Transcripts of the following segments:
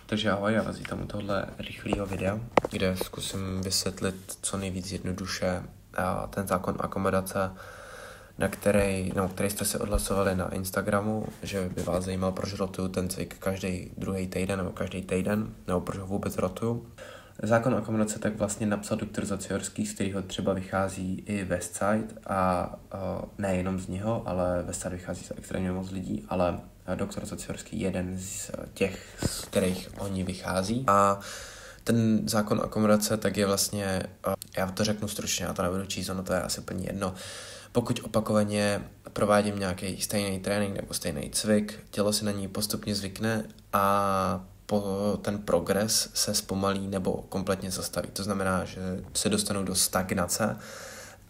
Takže ahoj, já vás vítám u tohle rychlého videa, kde zkusím vysvětlit co nejvíc jednoduše ten zákon akomodace, který jste si odhlasovali na Instagramu, že by vás zajímal, proč rotuju ten cvik každý druhý týden nebo každý týden, nebo proč ho vůbec rotuju. Zákon akomodace tak vlastně napsal doktor Zaciorský, z kterého třeba vychází i Westside a nejenom z něho, ale Westside vychází z extrémně moc lidí, ale doktor Zaciorský je jeden z těch, z kterých oni vychází. A ten zákon akomodace tak je vlastně, já to řeknu stručně, já to nebudu číst, ono to je asi plně jedno. Pokud opakovaně provádím nějaký stejný trénink nebo stejný cvik, tělo si na ní postupně zvykne a ten progres se zpomalí nebo kompletně zastaví. To znamená, že se dostanu do stagnace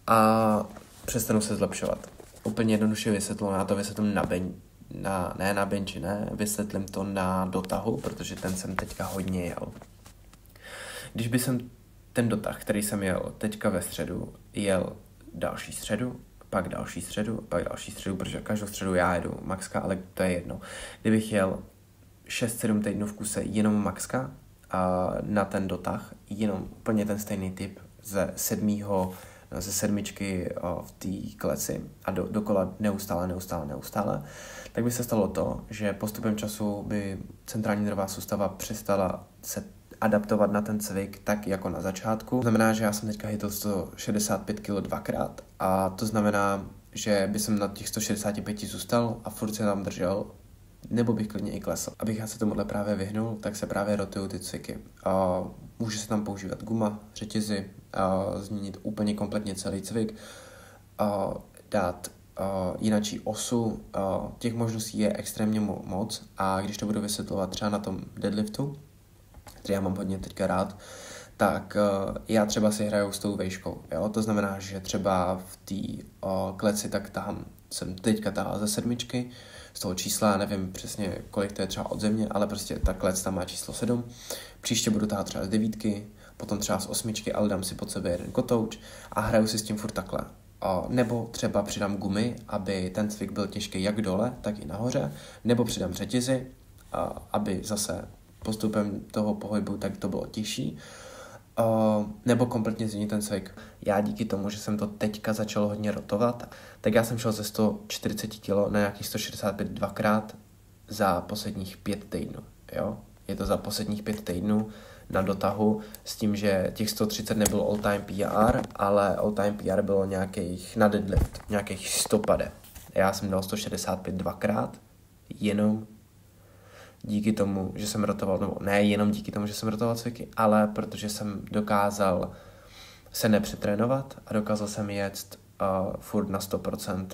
a přestanu se zlepšovat. Úplně jednoduše vysvětlím, já to vysvětlím vysvětlím to na dotahu, protože ten jsem teďka hodně jel. Když by jsem ten dotah, který jsem jel teďka ve středu, jel další středu, pak další středu, pak další středu, protože každou středu já jedu maxka, ale to je jedno. Kdybych jel 6-7 týdnů v kuse jenom maxka na ten dotah, jenom úplně ten stejný typ ze sedmičky v té kleci a dokola neustále, tak by se stalo to, že postupem času by centrální nervová soustava přestala se adaptovat na ten cvik tak jako na začátku. To znamená, že já jsem teďka chytil 165 kg dvakrát a to znamená, že by jsem na těch 165 zůstal a furt se tam držel, nebo bych klidně i klesl. Abych já se tomuhle právě vyhnul, tak se právě rotuju ty cviky. Může se tam používat guma, řetězy, změnit úplně kompletně celý cvik, dát jinačí osu. Těch možností je extrémně moc a když to budu vysvětlovat třeba na tom deadliftu, který já mám hodně teďka rád, tak já třeba si hraju s tou vejškou. Jo? To znamená, že třeba v té kleci tak jsem teďka tahal ze sedmičky, z toho čísla, nevím přesně, kolik to je třeba od země, ale prostě ta klec tam má číslo 7. Příště budu tahat třeba z 9, potom třeba z 8, ale dám si pod sebe jeden kotouč a hraju si s tím furt takhle. Nebo třeba přidám gumy, aby ten cvik byl těžký jak dole, tak i nahoře, nebo přidám řetězy, aby zase postupem toho pohybu tak to bylo těžší, nebo kompletně změnit ten cvik. Já díky tomu, že jsem to teďka začal hodně rotovat, tak já jsem šel ze 140 kg na nějakých 165 dvakrát za posledních 5 týdnů. Jo? Je to za posledních 5 týdnů na dotahu s tím, že těch 130 nebylo all time PR, ale all time PR bylo nějakých na deadlift, nějakých 150. Já jsem dal 165 dvakrát, jenom díky tomu, že jsem rotoval, nebo ne jenom díky tomu, že jsem rotoval cviky, ale protože jsem dokázal se nepřetrénovat a dokázal jsem jet furt na 100%.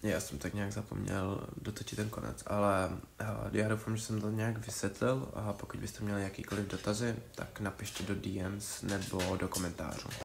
Já jsem tak nějak zapomněl dotočit ten konec, ale já doufám, že jsem to nějak vysvětlil a pokud byste měli jakýkoliv dotazy, tak napište do DMs nebo do komentářů.